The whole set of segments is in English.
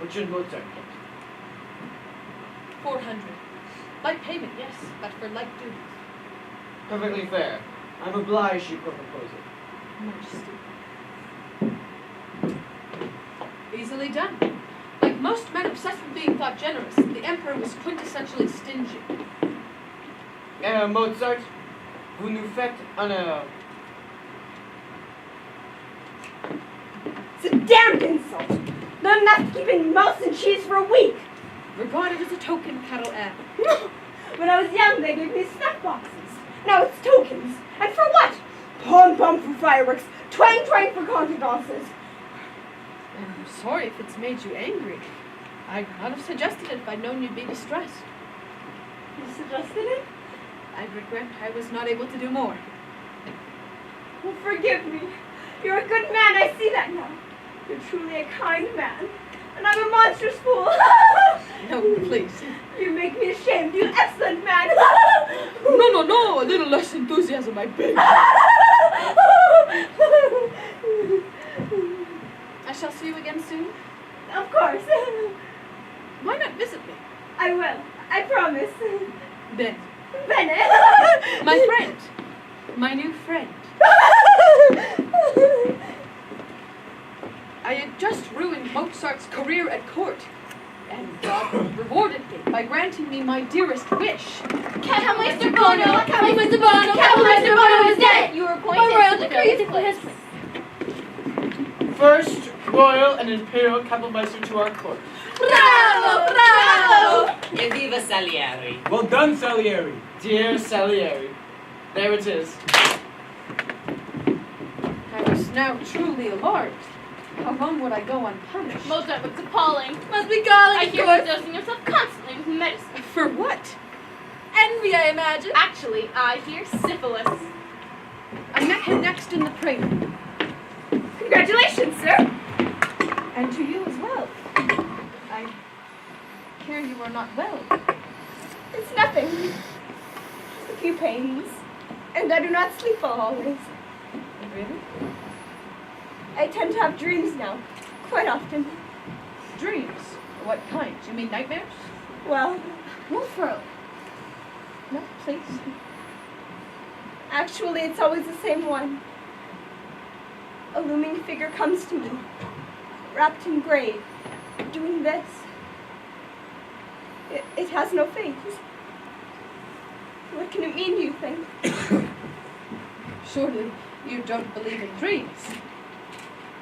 What should Mozart get? 400. Like payment, yes, but for like duties. Perfectly fair. I'm obliged to your proposal. Majesty. Easily done. Like most men obsessed with being thought generous, the emperor was quintessentially stingy. Mozart, vous nous faites honneur. It's a damned insult. Not enough to keep in mouse and cheese for a week. Regarded as a token, Carol Anne. No. When I was young, they gave me snack boxes. Now it's tokens. And for what? Pom-pom for fireworks. Twang-twang for confidences. I'm sorry if it's made you angry. I'd not have suggested it if I'd known you'd be distressed. You suggested it? I regret I was not able to do more. Well, forgive me. You're a good man, I see that now. You're truly a kind man. And I'm a monstrous fool. No, please. You make me ashamed, you excellent man. No, a little less enthusiasm, I beg. I shall see you again soon? Of course. Why not visit me? I will. I promise. Then. Bennett. My friend. My new friend. I had just ruined Mozart's career at court. And God rewarded me by granting me my dearest wish. Kapellmeister Bono! Kapellmeister Bono! Kapellmeister Bono is dead! You were appointed royal to decree fill his place. First royal and imperial Kapellmeister to our court. Bravo! Bravo! Evviva Salieri. Well done, Salieri. Dear Salieri, there it is. I was now truly alarmed. How long would I go unpunished? Mozart looks appalling. Must be galling. I hear you dosing yourself constantly with medicine. For what? Envy, I imagine. Actually, I hear syphilis. I met him next in the prelude. Congratulations, sir. And to you as well. I hear you are not well. It's nothing. Just a few pains. And I do not sleep well always. Really? I tend to have dreams now. Quite often. Dreams? What kind? You mean nightmares? Well, Wolfro. No, please. actually, it's always the same one. A looming figure comes to me, wrapped in gray, doing this. It has no face. What can it mean, do you think? Surely you don't believe in dreams.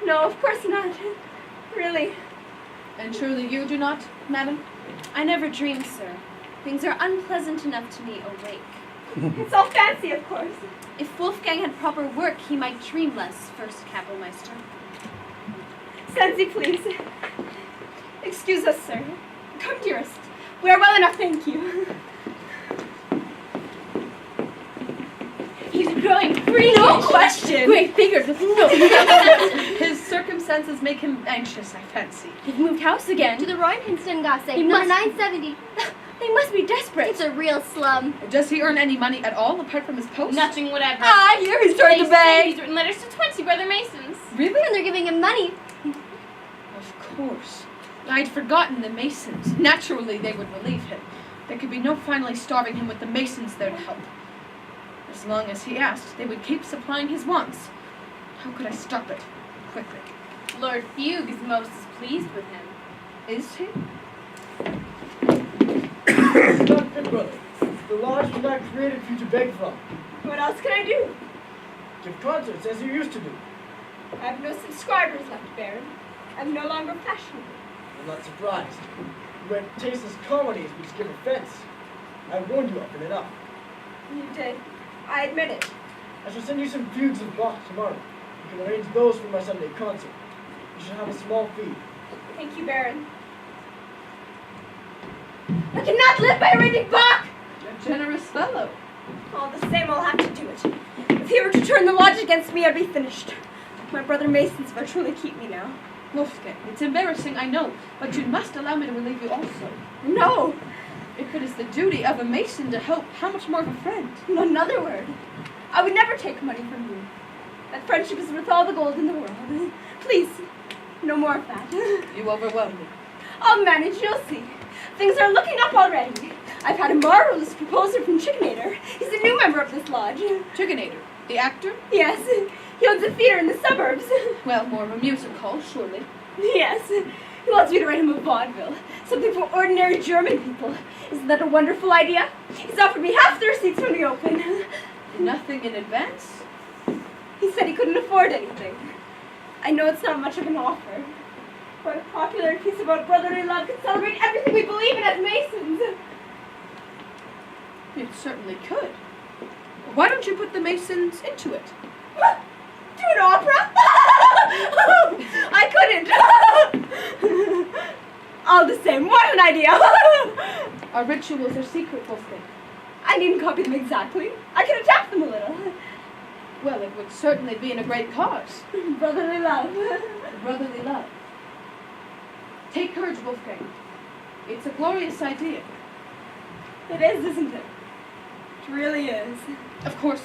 No, of course not. Really. And surely you do not, madam? I never dream, sir. Things are unpleasant enough to me awake. It's all fancy, of course. If Wolfgang had proper work, he might dream less, first Kapellmeister. Sensi, please. Excuse us, sir. Come, dearest. We are well enough, thank you. He's growing free. No question! Great figures with no. His circumstances make him anxious, I fancy. He's moved house again. To the Rheinhinstengasse, He number must- 970. They must be desperate. It's a real slum. Does he earn any money at all, apart from his post? Nothing whatever. Ah, here he's trying They to say beg. he's written letters to 20 brother Masons. Really? And they're giving him money. Of course. I'd forgotten the Masons. Naturally, they would relieve him. There could be no finally starving him with the Masons there to help. As long as he asked, they would keep supplying his wants. How could I stop it? Quickly. Lord Fugue is most pleased with him. Is he? Dr. Brother, the lodge was not created for you to beg from. What else can I do? Give concerts as you used to do. I have no subscribers left, Baron. I'm no longer fashionable. I'm not surprised. You went tasteless comedies which give offense. I warned you often enough. You did. I admit it. I shall send you some fugues of Bach tomorrow. You can arrange those for my Sunday concert. You shall have a small fee. Thank you, Baron. I cannot live by reading Bach! A generous fellow. All the same, I'll have to do it. If he were to turn the lodge against me, I'd be finished. My brother Masons virtually keep me now. Wolfgang, it's embarrassing, I know, but you must allow me to relieve you also. No! If it is the duty of a Mason to help, how much more of a friend? Not another word. I would never take money from you. That friendship is worth all the gold in the world. Please, no more of that. You overwhelm me. I'll manage, you'll see. Things are looking up already. I've had a marvelous proposal from Chickinator. He's a new member of this lodge. Chickinator, the actor? Yes, he owns a theater in the suburbs. Well, more of a music hall, surely. Yes, he wants me to write him a vaudeville. Something for ordinary German people. Isn't that a wonderful idea? He's offered me half their seats when we open. Nothing in advance? He said he couldn't afford anything. I know it's not much of an offer, but a popular piece about brotherly love could celebrate everything we believe in as Masons. It certainly could. Why don't you put the Masons into it? Do an opera? I couldn't. All the same, what an idea. Our rituals are secret, Wolfgang. I needn't copy them exactly. I can adapt them a little. Well, it would certainly be in a great cause. Brotherly love. Brotherly love. Take courage, Wolfgang. It's a glorious idea. It is, isn't it? It really is. Of course,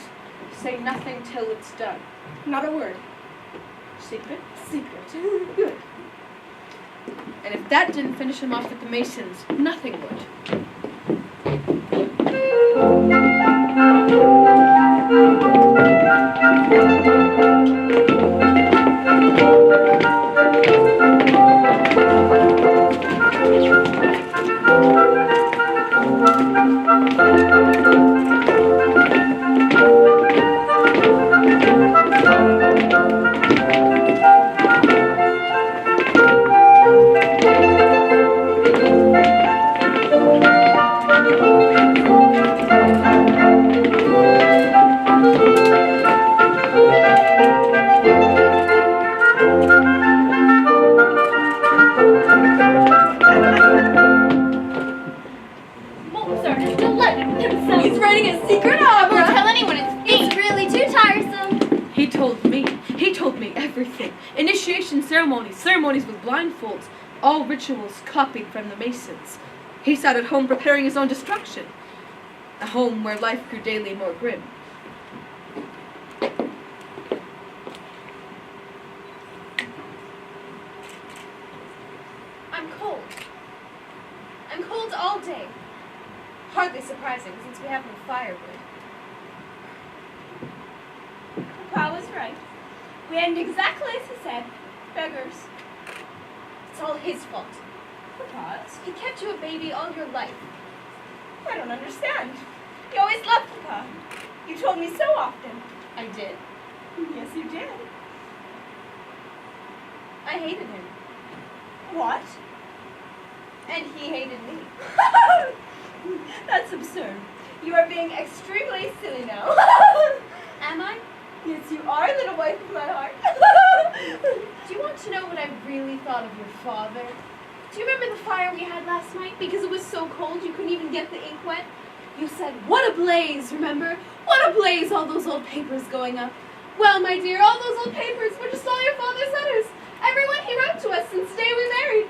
say nothing till it's done. Not a word. Secret? Secret. Good. And if that didn't finish him off with the Masons, nothing would. Mozart is delighted with himself. He's writing a secret opera. Don't tell anyone it's really too tiresome. He told me everything. Initiation ceremonies, ceremonies with blindfolds, all rituals copied from the Masons. He sat at home preparing his own destruction. A home where life grew daily more grim. I'm cold. I'm cold all day. Hardly surprising, since we have no firewood. Papa was right. We end exactly as he said. Beggars. It's all his fault. Papa's? He kept you a baby all your life. I don't understand. You always loved Papa. You told me so often. I did. Yes, you did. I hated him. What? And he hated me. That's absurd. You are being extremely silly now. Am I? Yes, you are, little wife of my heart. Do you want to know what I really thought of your father? Do you remember the fire we had last night? Because it was so cold you couldn't even get the ink wet? You said, what a blaze, remember? What a blaze, all those old papers going up. Well, my dear, all those old papers were just all your father's letters. Everyone he wrote to us since the day we married.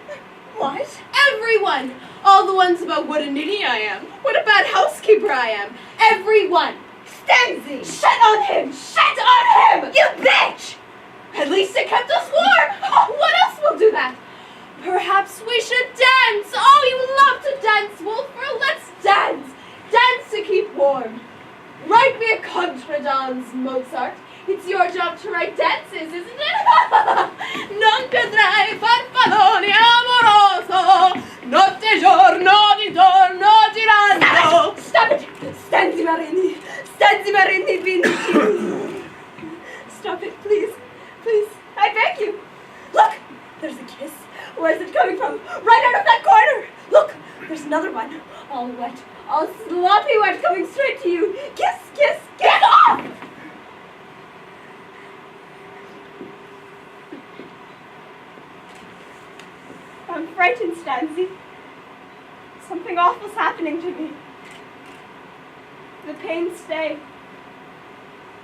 What? Everyone! All the ones about what a ninny I am, what a bad housekeeper I am. Everyone! Stanzi! Shut on him! Shut on him! You bitch! At least it kept us warm! Oh, what else will do that? Perhaps we should dance! Oh, you love to dance, Wolfer! Let's dance! Dance to keep warm! Write me a contradance, Mozart. It's your job to write dances, isn't it? Non vedrai farfalloni amoroso, notte giorno di torno girando. Stop it! Stanzi Marini! Stanzi Marini Vinci! Stop it, please. Please. I beg you. Look! There's a kiss. Where is it coming from? Right out of that corner! Look! There's another one. All wet. All sloppy wet coming straight to you. Kiss, kiss, get off! I'm frightened, Stanzi. Something awful's happening to me. The pains stay.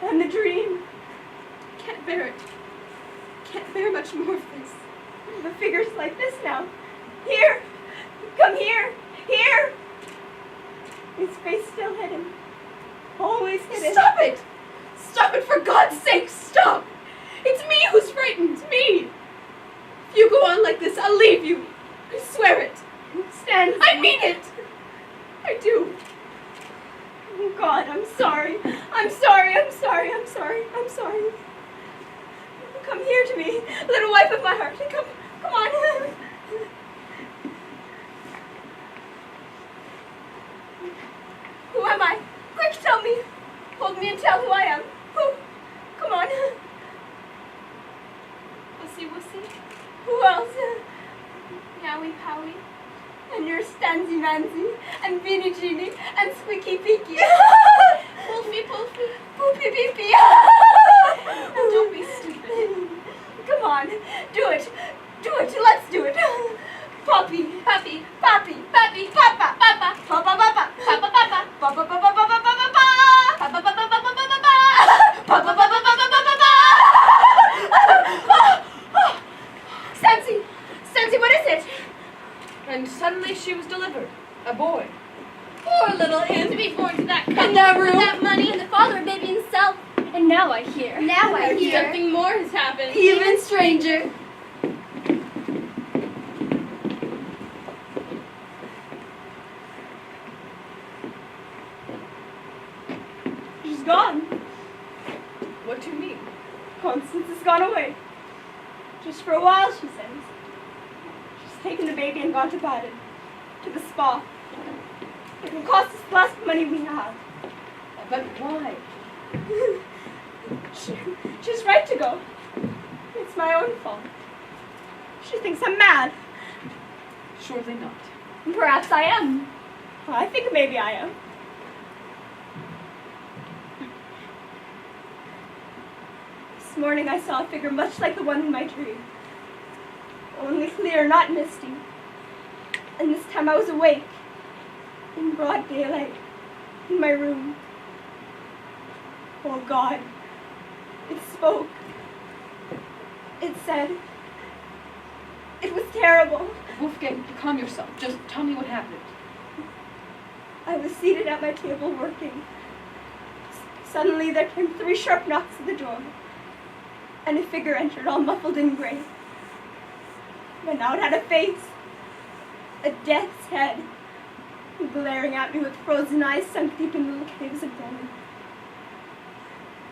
And the dream. Can't bear it. Can't bear much more of this. The figure's like this now. Here! Come here! Here! His face still hidden. Always hidden. Stop it! Stop it, for God's sake, stop! It's me who's frightened, me! If you go on like this, I'll leave you. I swear it. mean it! I do. Oh God, I'm sorry. I'm sorry, I'm sorry, I'm sorry, I'm sorry. Come here to me, little wife of my heart. Come on. Who am I? Quick, tell me. Hold me and tell who I am. Who? Come on. Wussy wussy, Who else? yowie powie, And you're Stansy Manzy, and Beanie Genie, and Squeaky Peaky. Wolfie poofy. Poopy Peepy. Now don't be stupid. Come on, do it. Do it, let's do it. Poppy. Puppy, Pappy. puppy, Papa. papa, Papa, papa. papa, papa, Papa, papa, papa, papa, papa. papa, papa, papa, papa, papa. Papa, papa, papa, papa, papa. Stansy, what is it? And suddenly she was delivered. A boy. Poor little imp to be born to that couple that with room. that money and the father of baby himself. And now I hear. Now I hear. something more has happened. Even stranger. She's gone. What do you mean? Constance has gone away. Just for a while, she says. She's taken the baby and gone to Baden. To the spa. It will cost us the last money we have. But why? She's right to go. It's my own fault. She thinks I'm mad. Surely not. Perhaps I am. I think maybe I am. This morning I saw a figure much like the one in my dream. Only clear, not misty. And this time I was awake. In broad daylight. In my room. Oh God. It spoke. It said. It was terrible. Wolfgang, calm yourself. Just tell me what happened. I was seated at my table working. Suddenly there came 3 sharp knocks at the door, and a figure entered, all muffled in gray. But now it had a face, a death's head, glaring at me with frozen eyes sunk deep in little caves of bone.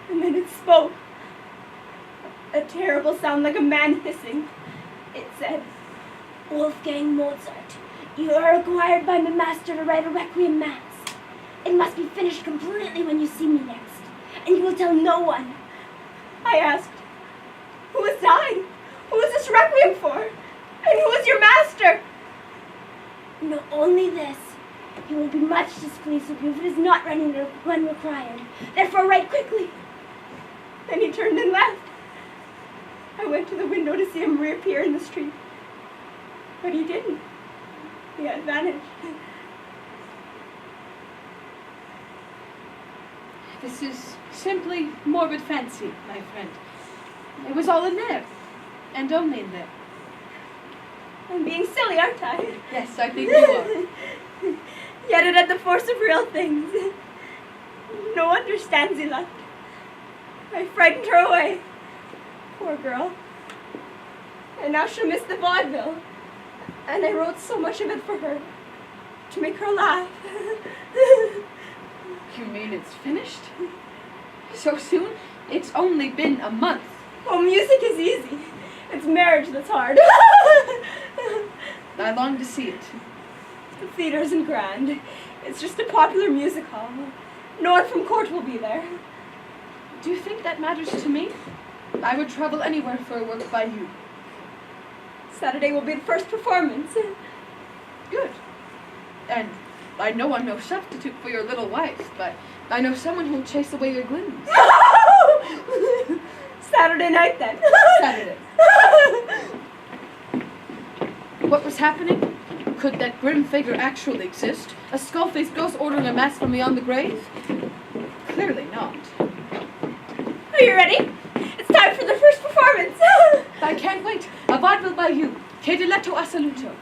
And then it spoke, a terrible sound like a man hissing. It said, Wolfgang Mozart, you are required by my master to write a requiem mass. It must be finished completely when you see me next, and you will tell no one. I asked, who is dying? Who is this requiem for? And who is your master? No, only this. He will be much displeased with you if it is not running when required. Therefore, write quickly. Then he turned and left. I went to the window to see him reappear in the street. But he didn't. He had vanished. This is simply morbid fancy, my friend. It was all in there. And only in there. I'm being silly, aren't I? Yes, I think you are. Yet it had the force of real things. No wonder Stansy left. I frightened her away. Poor girl. And now she'll miss the vaudeville. And I wrote so much of it for her. To make her laugh. You mean it's finished? So soon? It's only been a month. Oh, music is easy. It's marriage that's hard. I long to see it. The theater isn't grand. It's just a popular music hall. No one from court will be there. Do you think that matters to me? I would travel anywhere for a work by you. Saturday will be the first performance. Good. And I know I'm no substitute for your little wife, but I know someone who will chase away your glimmers. Saturday night then. Saturday. What was happening? Could that grim figure actually exist? A skull-faced ghost ordering a mass from beyond the grave? Clearly not. Are you ready? It's time for the first performance. I can't wait. A vaudeville by you. Che diletto assoluto.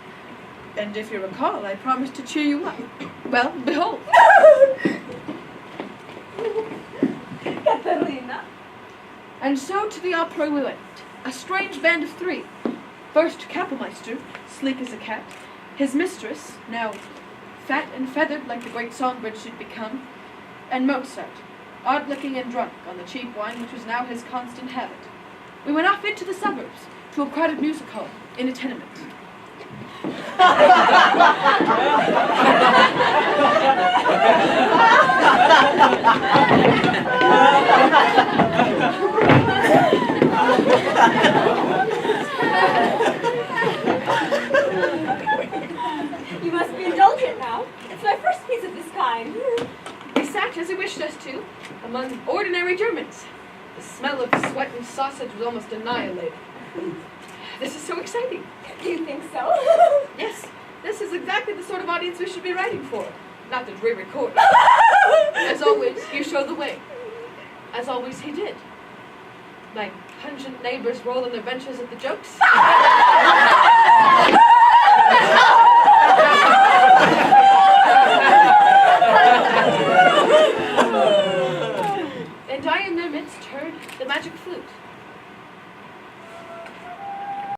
And if you recall, I promised to cheer you up. Well, behold. Caterina. And so to the opera we went. A strange band of 3. First, Kapellmeister, sleek as a cat. his mistress, now fat and feathered like the great songbird she'd become, and Mozart, odd-looking and drunk on the cheap wine which was now his constant habit. We went off into the suburbs, to a crowded music hall, in a tenement. You must be indulgent now. It's my first piece of this kind. We sat, as he wished us to, among ordinary Germans. The smell of sweat and sausage was almost annihilated. This is so exciting. Do you think so? Yes, this is exactly the sort of audience we should be writing for. Not that we record. As always, you show the way. As always, he did. My pungent neighbors rolled on their benches at the jokes. And I in their midst heard the magic flute.